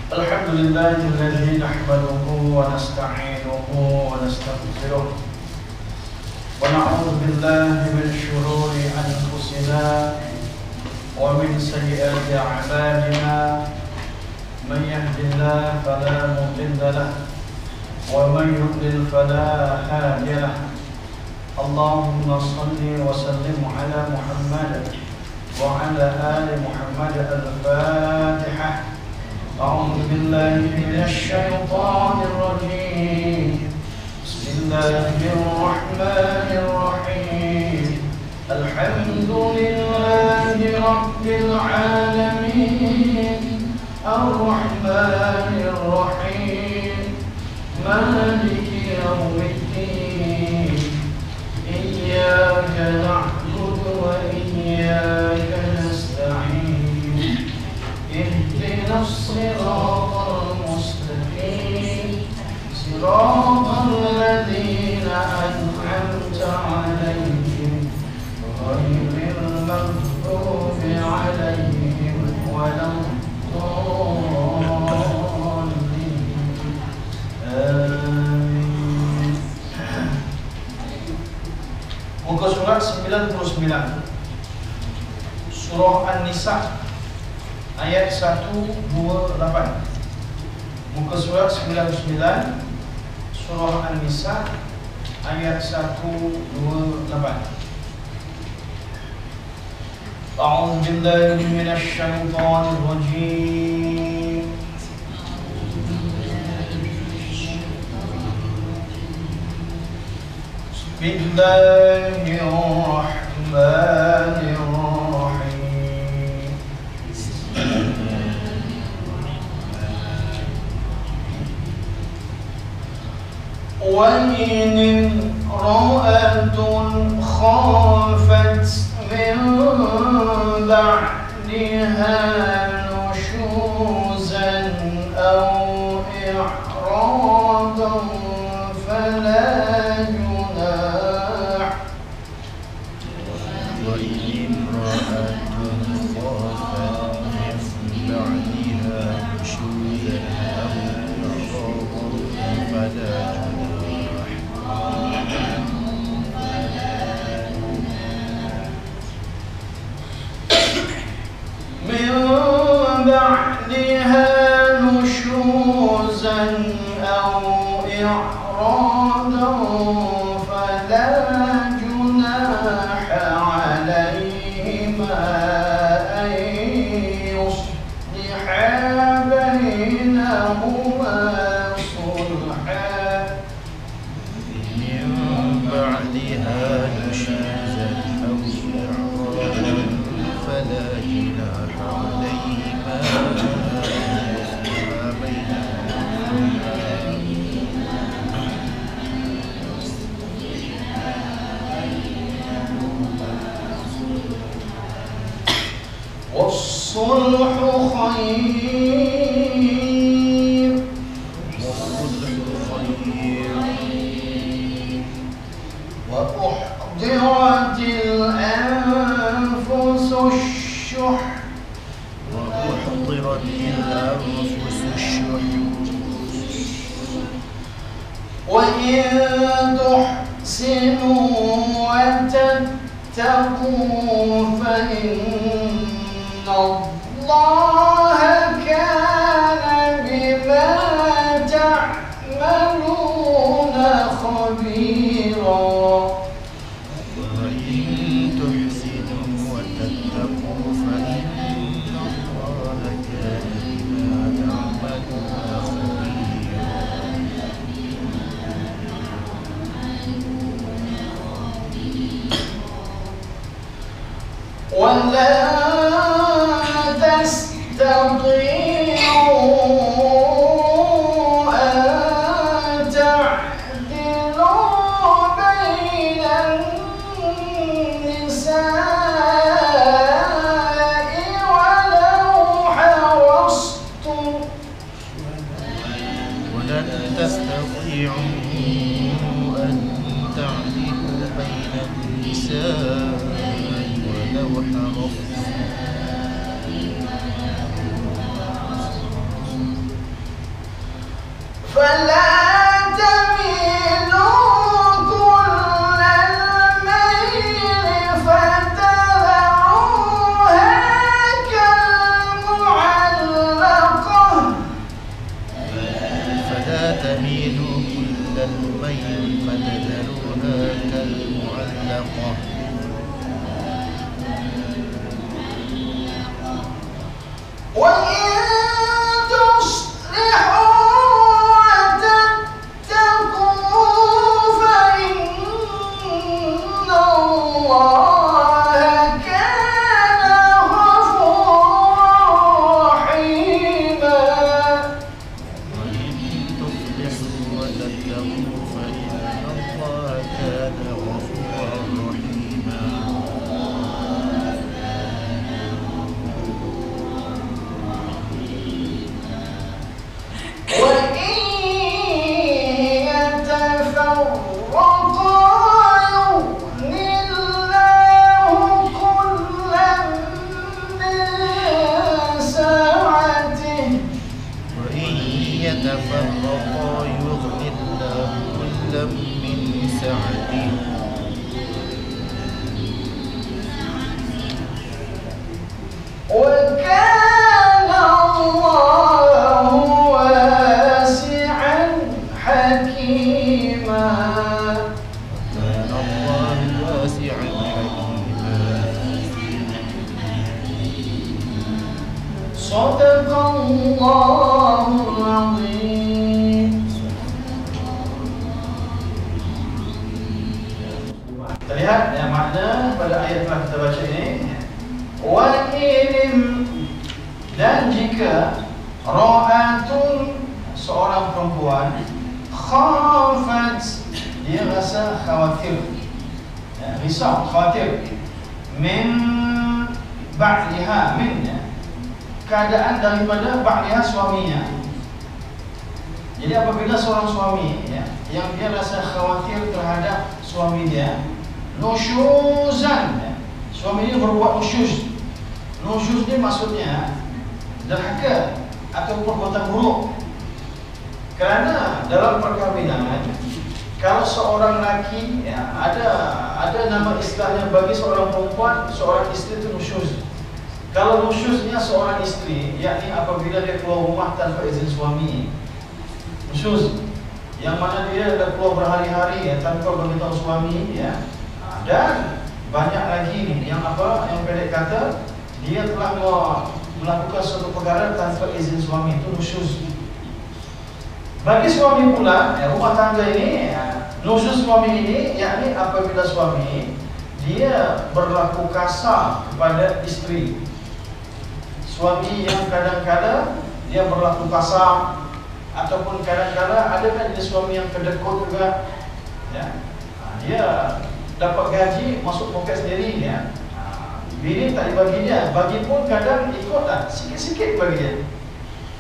الحمد لله الذي نحمده ونستعينه ونستغفره ونعوذ بالله من شرور أنفسنا ومن سيئات أعمالنا من يهد الله فلا مضل له ومن يضلل فلا هادي له اللهم صل وسلم على محمد وعلى آل محمد. الفاتحة. أعوذ بالله من الشيطان الرجيم. بسم الله الرحمن الرحيم. الحمد لله رب العالمين الرحمن الرحيم مالك يوم الدين إياك نعبد وإياك نستعين اهدنا الصراط المستقيم صراط الذين أنعمت عليهم غير المغضوب عليهم ولا الضالين. آمين. Muka surat 99 Surah An-Nisa ayat 128. Muka surat 99 Surah An-Nisa ayat 128. A'udzu billahi minasy syaithanir rajim. Bismillahirrahmanirrahim. Wa in imra'atun khafat min ba'diha nushuzan aw i'radan fala بعدها نشوزا أو إعراضا فلا جناح عليهما أن يصلحا بينهما صلحا من بعدها نشوزا أو إعراضا فلا جناح عليهما والصلح خير وأحضرت الأنفس الشح وإن تحسنوا وتتقوا فإن الله كان بما تعملون خبيرا. وإن تحسنوا وتتقوا فإن الله كان بما تعملون خبيرا. ولا فلا تميلوا كل الميل فتذروها كالمعلقة فلا تميلوا كل الميل فتذروها كالمعلقة وإن تصلحوا وتتقوا فإن الله كان غفورا رحيما وإن تصلحوا وتتقوا فإن الله كان غفورا رحيما وإن يتفرقا يغن الله كلا من سعته وإن يتفرقا يغن الله كلا من سعته وكان الله واسعا حكيما كان الله واسعا حكيما صدق الله العظيم. Kita lihat yang makna pada ayat yang telah kita baca ini. Wa inim, dan jika ra'atun, seorang perempuan, khafat, dia rasa khawatir, ya, risau, khawatir, min ba'liha, min, ya, keadaan daripada ba'liha, suaminya. Jadi apabila seorang suami, ya, yang dia rasa khawatir terhadap suami dia, nusyuzan, ya, suami dia berbuat nusyuz. Nusyuz ni maksudnya derhaka atau perbuatan buruk. Kerana dalam perkahwinan, kalau seorang lelaki, ya, ada nama istilahnya bagi seorang perempuan, seorang isteri itu nusyuz. Kalau nusyuznya seorang isteri, yakni apabila dia keluar rumah tanpa izin suami, nusyuz, yang mana dia dah keluar berhari-hari, ya, tanpa beritahu suami, ya. Dan banyak lagi yang yang pendek kata, dia telah melakukan suatu perkara tanpa izin suami, itu nusyuz. Bagi suami pula, ya, rumah tangga ini, ya, nusyuz suami ini, yakni apabila suami dia berlaku kasar kepada isteri. Suami yang kadang-kadang dia berlaku kasar, ataupun kadang-kadang ada kan dia suami yang kedekut juga, ya. Dia dapat gaji masuk poket sendiri, ya. Bini tak dibagi dia, bagi pun kadang ikutlah, sikit-sikit bagi dia.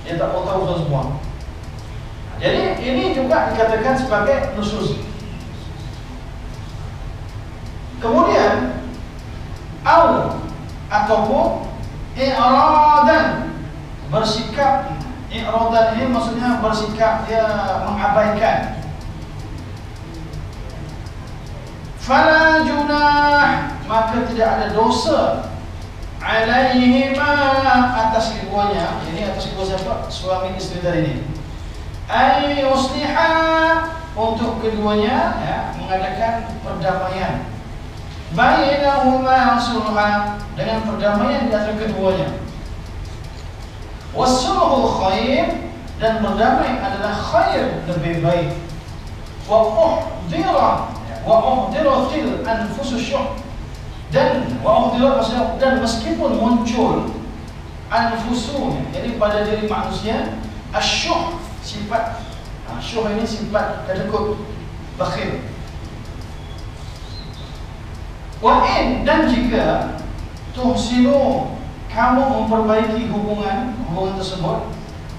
Dia tak mau tahu semua. Jadi ini juga dikatakan sebagai nusyuz. Kemudian ataupun i'radan, bersikap. I'radan ini maksudnya bersikap, dia mengabaikan. Fala junah, maka tidak ada dosa alaihima, atas keduanya. Ini atas kedua siapa? Suami isteri tadi ini. Ay yusliha, untuk keduanya, ya, mengadakan perdamaian. Bainahuma sulha, dengan perdamaian di antara keduanya. Wasulhu khair, dan berdamai adalah khair, lebih baik. Wa uhdiratil anfusus syuh, dan maksudnya, dan meskipun muncul anfusu, jadi pada diri manusia asyuh, sifat syuh ini sifat kedekut, bakhil. Wa in, dan jika tuhsinu, kamu memperbaiki hubungan tersebut,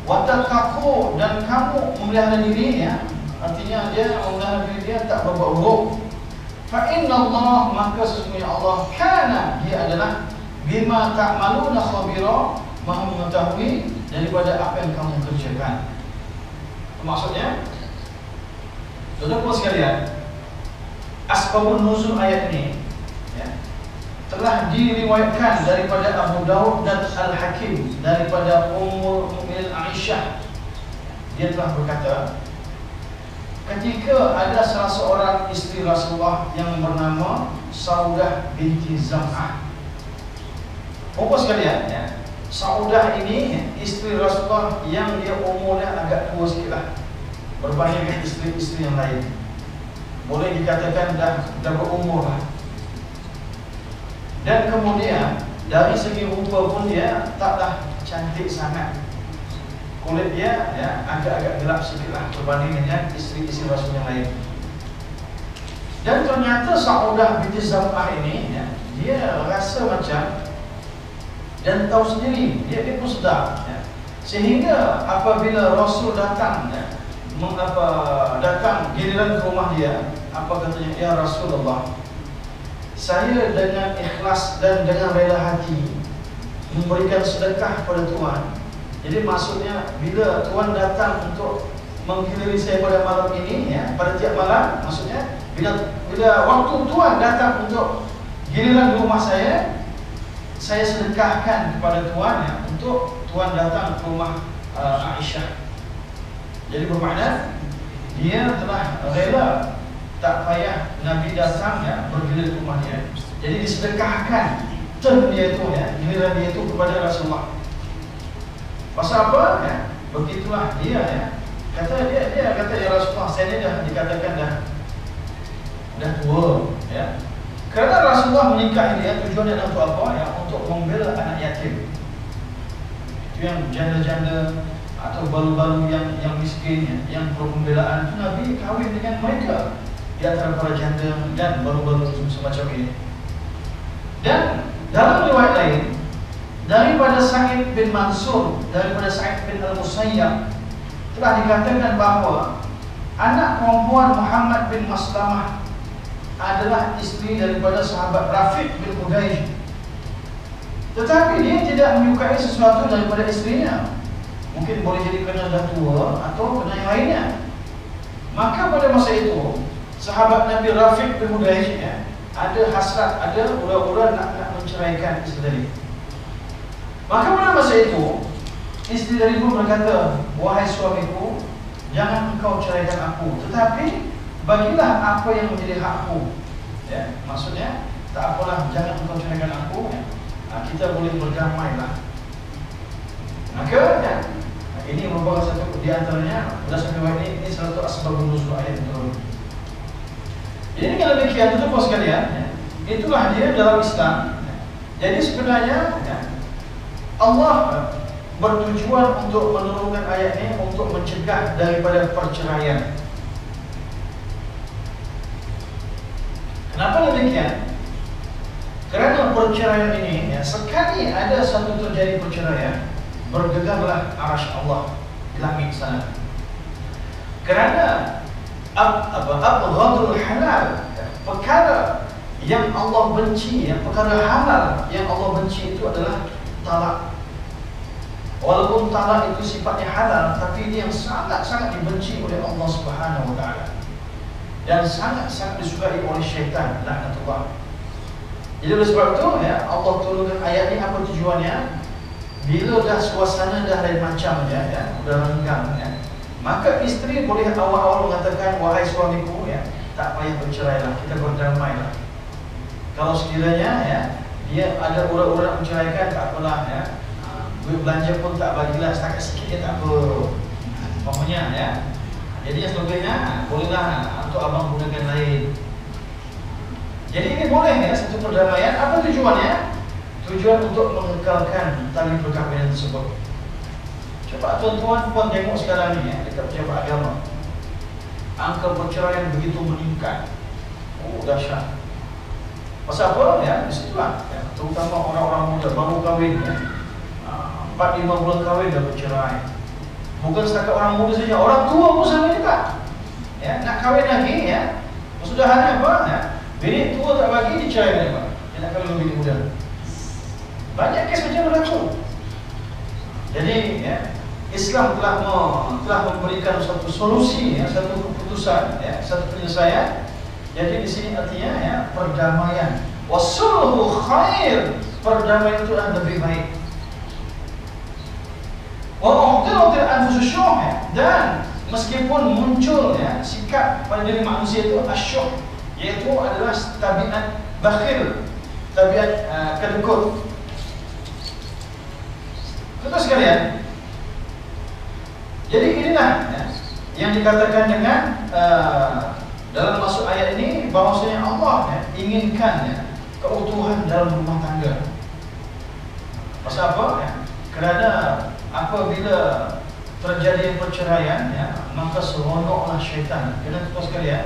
wa tattaqu, dan kamu memelihara diri, ya, artinya dia memelihara diri dia tak berbuat buruk. Fa innallaha, maka sesungguhnya Allah, kana, dia adalah bima ta'maluna khabira, maha mengetahui daripada apa yang kamu kerjakan. Maksudnya, tuan-tuan sekalian, asbabun nuzul ayat ini ya, telah diriwayatkan daripada Abu Daud dan Al-Hakim daripada Ummul Mukminin Aisyah. Dia telah berkata, ketika ada salah seorang isteri Rasulullah yang bernama Saudah binti Zam'ah. Bapak sekalian ya, Saudah ini isteri Rasulullah yang dia umurnya agak tua sikit lah berbanding isteri-isteri yang lain. Boleh dikatakan dah berumur lah. Dan kemudian dari segi rupa pun dia taklah cantik sangat. Kulit dia ya, agak-agak gelap sikit lah berbanding dengan isteri-isteri Rasul yang lain. Dan ternyata Saudah binti Zam'ah ini ya, dia rasa macam dan tahu sendiri, dia pun sedar ya. Sehingga apabila Rasul datang ya, datang giliran ke rumah dia, apa katanya? Ya Rasulullah, saya dengan ikhlas dan dengan rela hati memberikan sedekah pada Tuhan. Jadi maksudnya bila Tuhan datang untuk menggiliri saya pada malam ini ya, pada tiap malam, maksudnya bila waktu Tuhan datang untuk giliran di rumah saya sedekahkan kepada Tuhan ya, untuk Tuhan datang ke rumah Aisyah. Jadi bermakna dia telah rela, tak payah Nabi datang ya, bergilir ke rumah dia. Jadi disedekahkan turn dia itu ya, giliran dia itu kepada Rasulullah. Pasal apa ya? Begitulah dia ya. Dia kata, ya Rasulullah, saya ni dah dikatakan dah tua ya. Kerana Rasulullah menikahi dia tujuannya untuk apa ya? Untuk membela anak yatim. Itu yang janda-janda atau balu-balu yang miskin ya, yang perlu pembelaan. Itu Nabi kahwin dengan mereka di antara para janda dan balu-balu semacam ini. Dan dalam riwayat lain daripada Sa'id bin Mansur, daripada Sa'id bin Al-Musayyab, telah dikatakan bahawa anak perempuan Muhammad bin Maslamah adalah isteri daripada sahabat Rafiq bin Qudaish. Tetapi dia tidak menyukai sesuatu daripada isterinya. Mungkin boleh jadi kerana dah tua atau kerana yang lainnya. Maka pada masa itu sahabat Nabi Rafiq bin Qudaish ya, ada hasrat, ada ura-ura nak menceraikan isteri tadi. Maka pada masa itu isteri tadi pun berkata, wahai suamiku, jangan engkau ceraikan aku, tetapi bagilah apa yang menjadi hakku ya. Maksudnya tak apalah, jangan engkau ceraikan aku ya. Kita boleh berdamai lah. Maka ya, ini merupakan satu di antaranya berdasarkan riwayat ini salah satu asbabun nuzul ayat itu. Jadi kalau demikian tuan-tuan sekalian ya, itulah dia dalam Islam ya. Jadi sebenarnya ya, Allah bertujuan untuk menurunkan ayat ini untuk mencegah daripada perceraian. Kenapa demikian? Kerana perceraian ini ya, sekali ada satu terjadi perceraian, bergegarlah arasy Allah di langit sana. Kerana abghadul halal, perkara yang Allah benci ya, perkara halal yang Allah benci itu adalah talak. Walaupun talak itu sifatnya halal, tapi ini yang sangat-sangat dibenci oleh Allah Subhanahu wa taala dan sangat-sangat disukai oleh syaitan, laknatullah. Jadi oleh sebab itu ya, Allah turunkan ayat ini. Apa tujuannya? Bila dah suasana dah lain macam ya, dah renggang ya, maka isteri boleh awal-awal mengatakan, wahai suamiku ya, tak payah bercerailah, kita berdamailah. Kalau sekiranya ya, dia ada ura-ura nak menceraikan, tak apalah ya, duit belanja pun tak bagilah, setakat sikit dia tak apa, umpamanya ya. Jadi yang sebagainya bolehlah untuk abang gunakan lain. Jadi ini boleh ya, satu perdamaian. Apa tujuannya? Tujuan untuk mengekalkan tali perkahwinan tersebut. Coba tuan-tuan puan tengok sekarang ni ya, dekat pejabat agama, angka perceraian begitu meningkat. Oh, dahsyat. Pasal apa ya? Disitulah ya, terutama orang-orang muda baru kahwin ya, 4-5 bulan kahwin dah bercerai. Bukan setakat orang muda saja, orang tua pun sama juga ya, nak kahwin lagi ya, kesudahannya apa ya, bini tua tak bagi, dicerai apa, dia nak kahwin bini muda. Banyak kes macam berlaku. Jadi ya, Islam telah memberikan satu solusi, ya, satu keputusan, ya, satu penyelesaian. Jadi di sini artinya ya, perdamaian. Wasulhu khair, perdamaian itu adalah lebih baik. Wa uqtilatil anfusus syuh, dan meskipun muncul ya sikap pada diri manusia itu asyuh, yaitu adalah tabiat bakhil, tabiat kedekut. Betul sekalian. Jadi inilah ya, yang dikatakan dengan dalam masuk ayat ini bahwasanya Allah ya, inginkan ya, keutuhan dalam rumah tangga. Pasal apa? Ya? Kerana apabila terjadi perceraian, ya, maka seronoklah syaitan. Kerana tuan sekalian,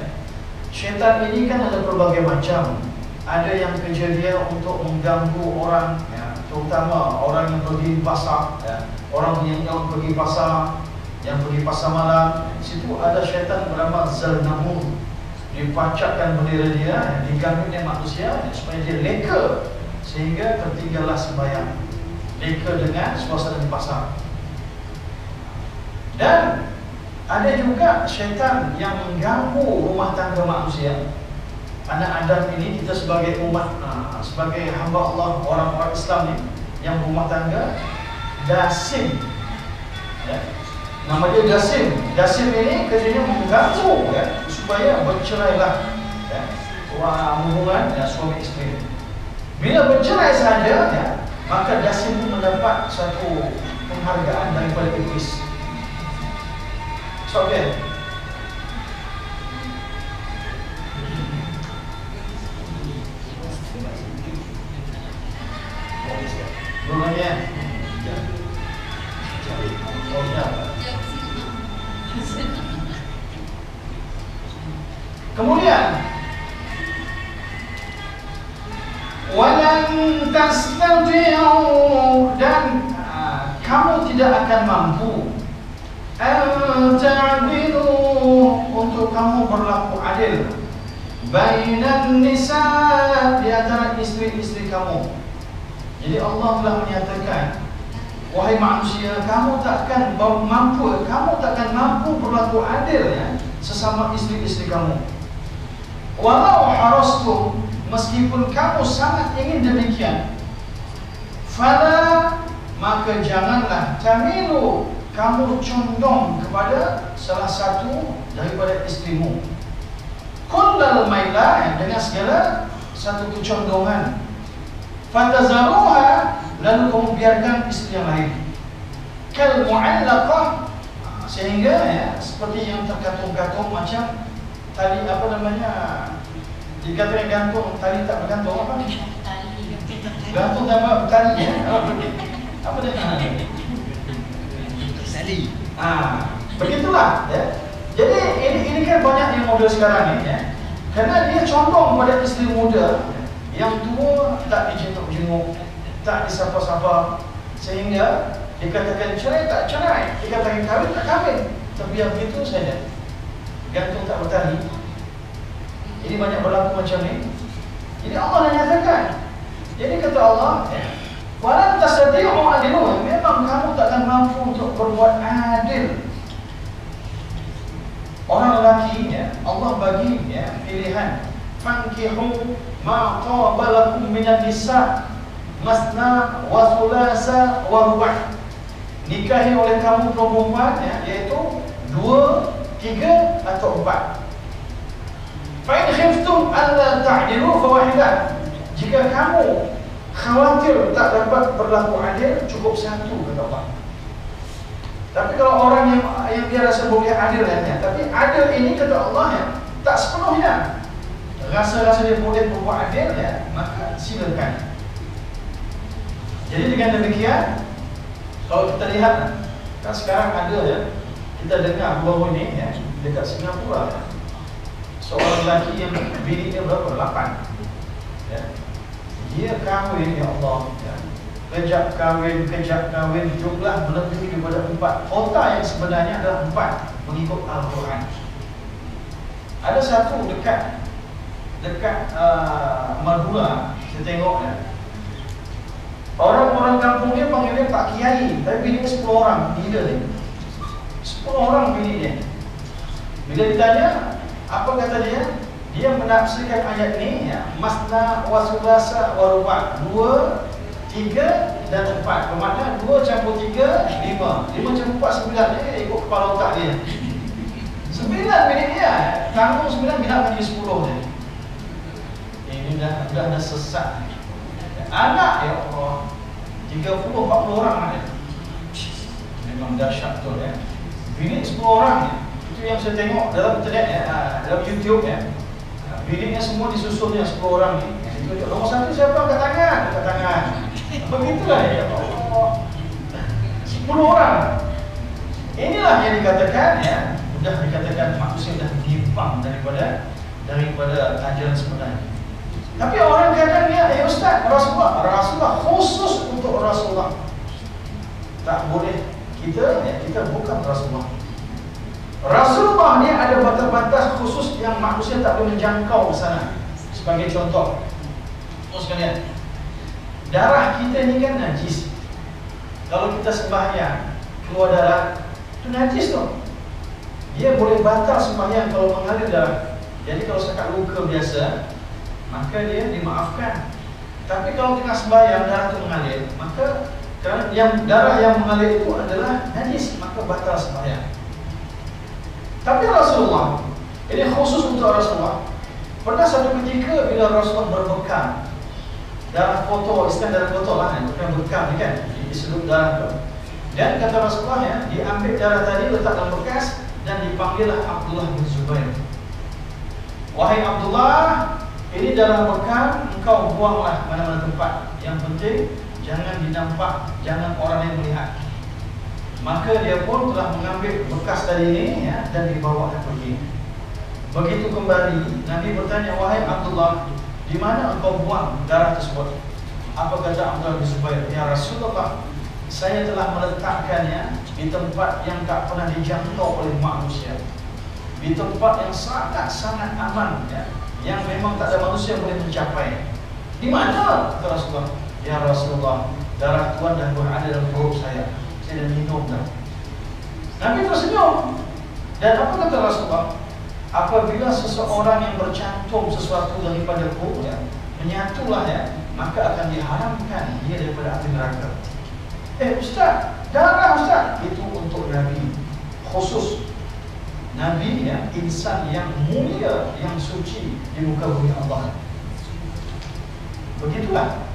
syaitan ini kan ada berbagai macam. Ada yang kerja dia untuk mengganggu orang, ya, terutama orang yang pergi pasar, ya, orang yang pergi pasar, yang pergi pasar malam. Di situ ada syaitan bernama Zalnamun. Dipacakkan bendera dia, ya, diganggu oleh manusia ya, supaya dia leka sehingga tertinggallah sembahyang, leka dengan suasana di pasar. Dan ada juga syaitan yang mengganggu rumah tangga manusia. Anak Adam ini, kita sebagai umat, sebagai hamba Allah, orang-orang Islam ni yang rumah tangga, dasim, ya. Nama dia dasim. Dasim ini kerjanya mengganggu ya, supaya bercerailah ya, hubungan ya, suami isteri. Bila bercerai saja ya, maka dasim itu mendapat satu penghargaan daripada iblis. So, okay. Belumnya. Oh ya. Kemudian walan tastati'u, dan kamu tidak akan mampu ta'dilu, untuk kamu berlaku adil bainan nisa, di antara isteri-isteri kamu. Jadi Allah telah menyatakan, wahai manusia, kamu takkan mampu berlaku adil ya, sesama isteri-isteri kamu. Walau harastum, meskipun kamu sangat ingin demikian, fala, maka janganlah tamilu, kamu condong kepada salah satu daripada istrimu, kullal mailah, dengan segala satu kecondongan, fatazaruha, lalu kamu biarkan istri yang lain, kal mu'allaqah, sehingga ya, seperti yang tergantung-gantung macam tali, apa namanya, dikatakan gantung, tali tak bergantung, apa? Gantung tambah tali ya? Apa dia? Tali. Begitulah ya. Jadi ini kan banyak yang model sekarang ni ya. Kerana dia condong pada isteri muda yang tua, tak dijenguk-jenguk, tak disapa-sapa, sehingga dikatakan cerai tak cerai, dikatakan kahwin tak kahwin, terbiar begitu saja, gantung tak bertali. Ini banyak berlaku macam ni. Jadi Allah dah nyatakan. Jadi kata Allah, walan tastati'u adilu, memang kamu takkan mampu untuk berbuat adil. Orang lelaki ya, Allah bagi ya, pilihan, fankihu ma qabalakum minan nisa masna wa thulasa wa ruba'. Nikahi oleh kamu perempuan ya, iaitu 2, 3 atau 4. Fa in khiftum alla ta'dilu fawahidah. Jika kamu khawatir tak dapat berlaku adil, cukup 1, kata Allah. Tapi kalau orang yang dia rasa boleh adil ya, tapi adil ini kata Allah ya, tak sepenuhnya. Rasa-rasa dia boleh berbuat adil ya, maka silakan. Jadi dengan demikian, kalau kita lihat kan sekarang ada ya, kita dengar baru ini ya, dekat Singapura ya, seorang lelaki yang bini dia berapa? 8 ya. Dia kahwin, ya Allah ya, kejap kahwin, jumlah melebihi daripada 4. Kota yang sebenarnya adalah 4 mengikut Al-Quran. Ada satu dekat Madura, saya tengok ya, Orang-orang kampung dia panggil dia Pak Kiai, tapi bini 10 orang. Gila dia. 10 orang bini dia. Bila ditanya, apa kata dia? Dia menafsirkan ayat ni ya, masna wa sulasa wa ruba', 2, 3 dan 4. Bermakna 2 campur 3, 5. 5 campur 4, 9. Ikut kepala otak dia. 9 bini dia. Tanggung 9 bila menjadi 10 dia. Ini dah sesat. Anak ya Allah 30-40 orang ada. Memang dahsyat betul ya. Bini 10 orang ya. Itu yang saya tengok dalam internet ya, dalam YouTube ya. Bininya semua disusunnya 10 orang ni. Nombor 1 siapa? Angkat tangan. Begitulah ya Allah. 10 orang. Inilah yang dikatakan ya, sudah dikatakan manusia dah menyimpang daripada ajaran sebenarnya. Tapi orang kadang ya Ustaz, Rasulullah khusus untuk Rasulullah. Tak boleh kita bukan Rasulullah. Rasulullah ni ada batas-batas khusus yang manusia tak boleh menjangkau ke sana. Sebagai contoh, sekalian, darah kita ni kan najis. Kalau kita sembahyang keluar darah, itu najis tu. Dia boleh batal sembahyang kalau mengalir darah. Jadi kalau sekat luka biasa, maka dia dimaafkan. Tapi kalau tengah sembahyang darah itu mengalir, maka darah yang mengalir itu adalah najis, maka batal sembahyang. Tapi Rasulullah, ini khusus untuk Rasulullah. Pernah satu ketika bila Rasulullah berbekam darah kotor, istilah darah kotor lah, bukan bekam ni kan, di seluruh darah tu. Dan kata Rasulullah ya, diambil darah tadi letak dalam bekas dan dipanggillah Abdullah bin Zubair. Wahai Abdullah, ini darah bekam, engkau buanglah mana-mana tempat. Yang penting jangan dinampak, jangan orang yang melihat. Maka dia pun telah mengambil bekas tadi ini ya, dan dibawa pergi. Begitu kembali, Nabi bertanya, wahai Abdullah, di mana engkau buang darah tersebut? Apa kata Abdullah bin Zubair? Ya Rasulullah, saya telah meletakkannya di tempat yang tak pernah dijangkau oleh manusia, di tempat yang sangat-sangat aman ya, yang memang tak ada manusia yang boleh mencapai. Di mana? Kata Rasulullah. Ya Rasulullah, darah Tuhan dah berada dalam perut saya dah minum dah. Nabi tersenyum. Dan apa kata Rasulullah? Apabila seseorang yang bercantum sesuatu daripadaku ya, menyatulah ya, maka akan diharamkan dia daripada api neraka. Ustaz, darah Ustaz, itu untuk Nabi khusus. Nabi ya, insan yang mulia, yang suci di muka bumi Allah. Begitulah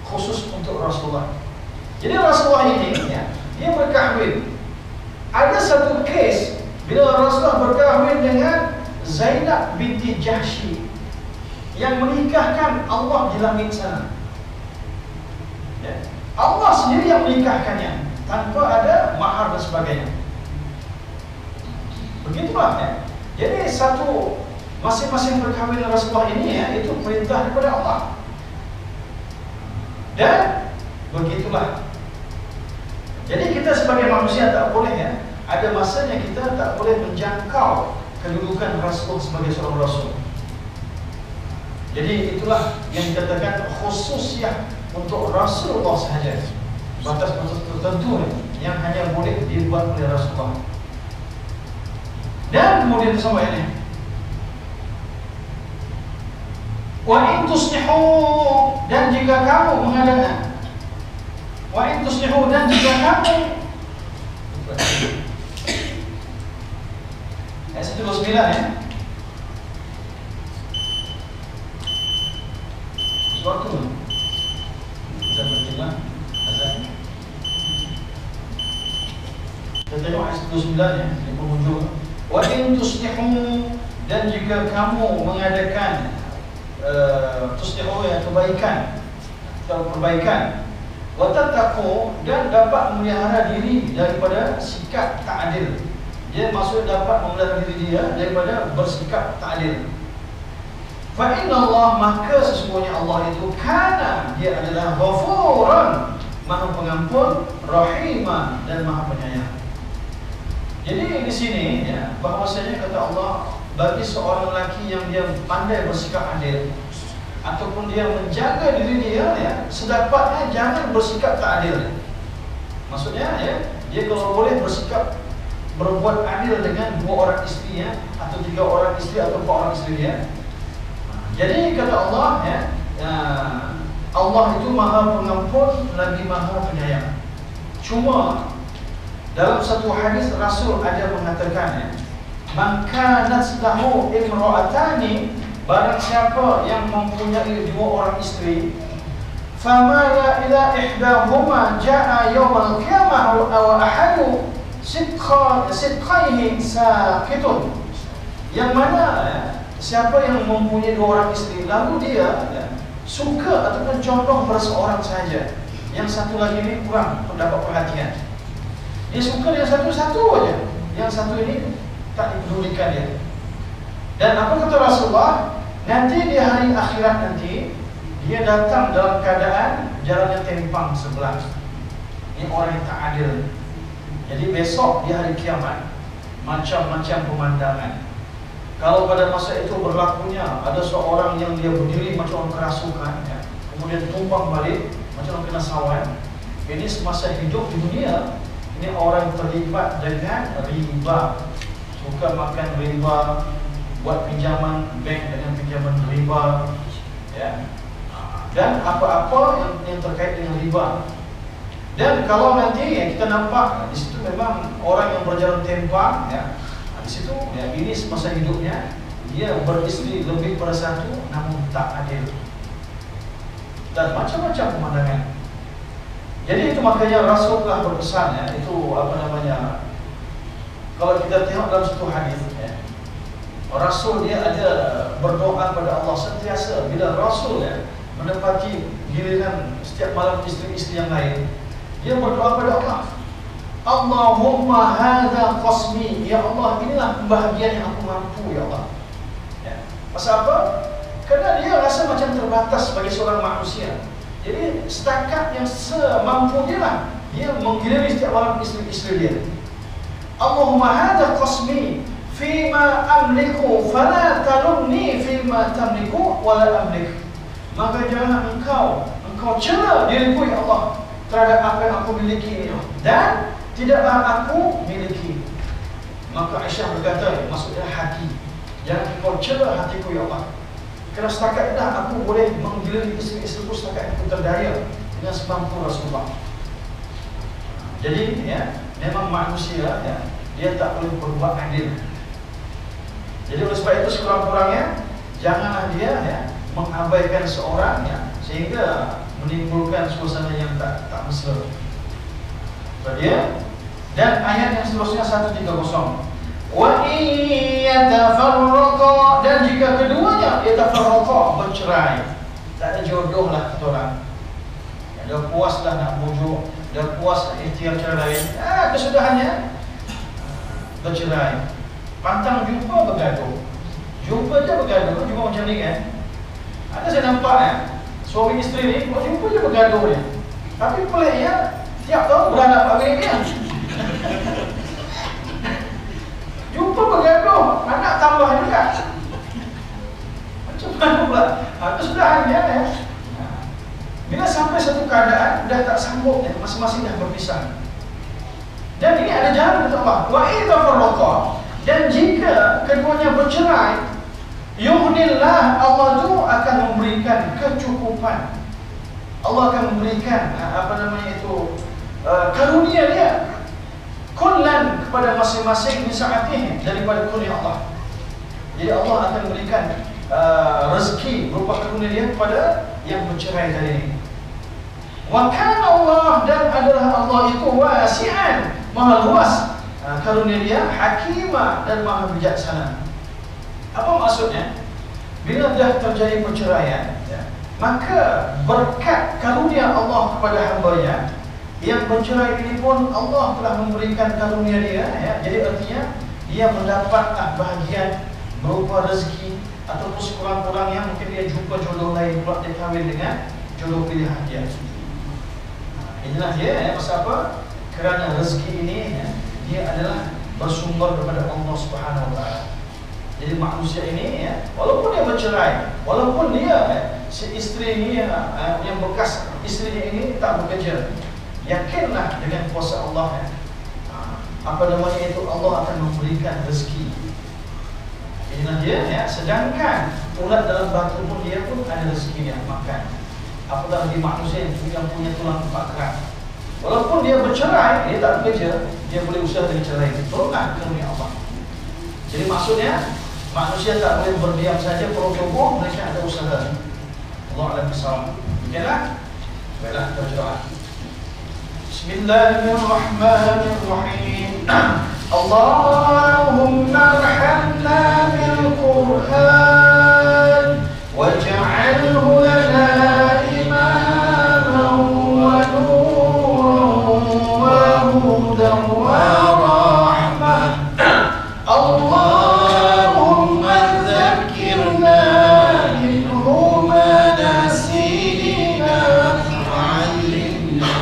khusus untuk Rasulullah. Jadi Rasulullah ini ya, dia berkahwin. Ada satu kes bila Rasulullah berkahwin dengan Zainab binti Jahsy yang menikahkan Allah di langit sana ya. Allah sendiri yang menikahkannya tanpa ada mahar dan sebagainya. Begitulah ya. Jadi satu masing-masing perkahwinan Rasulullah ini ya, itu perintah daripada Allah. Dan begitulah. Jadi kita sebagai manusia tak boleh ya, ada masanya kita tak boleh menjangkau kedudukan Rasulullah sebagai seorang Rasul. Jadi itulah yang dikatakan khususiyah untuk Rasulullah sahaja. Batas-batas tertentu yang hanya boleh dibuat oleh Rasulullah. Dan kemudian sama ini, wa in tuslihu, dan jika kamu mengadakan, wa in tuslihu, dan jika kamu ayat 129 ya. Suatu kita berjumlah azan. Kita tengok ayat 129 ya, di penghujung. Wa in tuslihu, dan jika kamu mengadakan tuslihu ya, kebaikan atau perbaikan, wa tattaqu, dan dapat memelihara diri daripada sikap tak adil. Dia maksudnya dapat memelihara diri dia daripada bersikap tak adil. Fa inna Allah, maka sesungguhnya Allah itu kana, dia adalah ghafuran, maha pengampun, rahiman, dan maha penyayang. Jadi di sini ya, bahwasanya kata Allah, bagi seorang lelaki yang dia pandai bersikap adil, ataupun dia menjaga diri dia ya, sedapatnya jangan bersikap tak adil. Maksudnya ya, dia kalau boleh bersikap berbuat adil dengan 2 orang isteri ya, atau 3 orang isteri atau 4 orang isteri dia. Jadi kata Allah ya, Allah itu Maha Pengampun lagi Maha Penyayang. Cuma dalam satu hadis Rasul ada mengatakan ya, man kanat lahu imra'atani, barang siapa yang mempunyai 2 orang isteri, famala ila ihdahuma jaa yawmal qiyamah aw ahadu sidqaihi sakitun, yang mana ya, siapa yang mempunyai 2 orang isteri lalu dia ya, suka ataupun condong pada seorang saja, yang satu lagi ini kurang mendapat perhatian, dia suka yang satu-satu aja, yang satu ini tak dipedulikan dia. Dan apa kata Rasulullah? Nanti di hari akhirat nanti dia datang dalam keadaan jalannya timpang sebelah. Ini orang yang tak adil. Jadi besok di hari kiamat macam-macam pemandangan. Kalau pada masa itu berlakunya ada seorang yang dia berdiri macam orang kerasukan ya, kemudian tumpang balik macam orang kena sawan. Ini semasa hidup di dunia, ini orang terlibat dengan riba, suka makan riba, buat pinjaman bank dengan pinjaman riba ya, dan apa-apa yang terkait dengan riba. Dan kalau nanti ya, kita nampak di situ memang orang yang berjalan timpang ya, di situ ya, ini semasa hidupnya dia beristri lebih pada satu namun tak adil, dan macam-macam pemandangan. Jadi itu makanya Rasul telah berpesan ya, itu apa namanya, kalau kita tengok dalam satu hadis ya, Rasul dia ada berdoa pada Allah sentiasa. Bila Rasul ya mendapati giliran setiap malam isteri-isteri yang lain, dia berdoa pada Allah, Allahumma hadza qasmi, ya Allah inilah pembahagian yang aku mampu ya Allah ya. Pasal apa? Kerana dia rasa macam terbatas sebagai seorang manusia. Jadi setakat yang semampunya lah dia menggiliri setiap malam isteri-isteri dia. Allahumma hadza qasmi fima amliku fala talumni fima tamliku wala amlik. Maka jangan engkau cela diriku ya Allah terhadap apa yang aku miliki ini, dan tidaklah aku miliki. Maka Aisyah berkata, maksudnya hati, jangan engkau cela hatiku ya Allah, kerana setakat dah aku boleh menggiliri isteri-isteriku setakat aku terdaya dengan semampu Rasulullah. Jadi ya, memang manusia ya, dia tak boleh berbuat adil. Jadi oleh sebab itu sekurang-kurangnya janganlah dia ya mengabaikan seorang ya, sehingga menimbulkan suasana yang tak mesra. Dia dan ayat yang seterusnya 130. Wa yatafarraqa, dan jika keduanya yatafarraqa, bercerai, tak ada jodoh lah kita orang. Dah puas lah nak bujuk, dah puas ikhtiar cara lain, kesudahannya bercerai. Pantang jumpa bergaduh. Jumpa je bergaduh, jumpa macam ni kan. Ada saya nampak suami isteri ni, kau jumpa je bergaduh dia. Tapi peliknya tiap tahun beranak bagi dia. Jumpa bergaduh, anak tambah juga. Macam mana pula? Kesudahannya ya. Bila sampai satu keadaan dah tak sanggup ya, masing-masing dah berpisah. Dan ini ada jalan kata Allah. Wa idza farraqa, dan jika keduanya bercerai, yuhnillah, Allah tu akan memberikan kecukupan. Allah akan memberikan karunia dia, kullan, kepada masing-masing misalnya daripada karunia Allah. Jadi Allah akan memberikan rezeki berupa karunia dia kepada yang bercerai tadi ini. Wa kana Allah, dan adalah Allah itu wasi'an, maha luas karunia dia, hakimah, dan maha bijaksana. Apa maksudnya? Bila dah terjadi perceraian ya, maka berkat karunia Allah kepada hamba-Nya yang bercerai ini pun Allah telah memberikan karunia dia ya. Jadi artinya dia mendapat bahagian berupa rezeki, ataupun sekurang-kurangnya mungkin dia jumpa jodoh lain pula, dia kahwin dengan jodoh pilihan dia. Inilah dia ya, pasal apa? Kerana rezeki ini ya, dia adalah bersumber daripada Allah Subhanahu Wa Taala. Jadi manusia ini ya, walaupun dia bercerai, walaupun dia si isteri ni yang bekas isterinya ini tak bekerja, yakinlah dengan kuasa Allah ya. Apa namanya itu, Allah akan memberikan rezeki. Inilah dia ya. Sedangkan ulat dalam batu pun dia pun ada rezeki dia makan. Apatah lagi manusia yang punya tulang empat kerat. Walaupun dia bercerai, dia tak bekerja, dia boleh usaha dari cerai. Turunkan karunia Allah. Jadi maksudnya manusia tak boleh berdiam saja, perlu tubuh, mereka ada usaha. Allah alam bisawab. Okeylah? Baiklah, kita berdoa. Bismillahirrahmanirrahim. Allahumma arhamna bil Qur'an waj'alhu lana imaman wa nuran wa hudan wa rahmah. Allahumma dhakkirna minhu ma nasina wa'allimna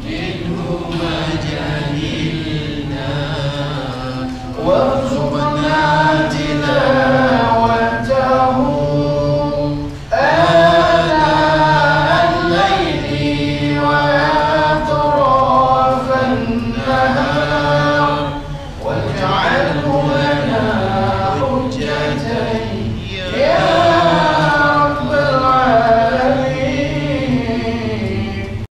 minhu ma jahilna warzuqna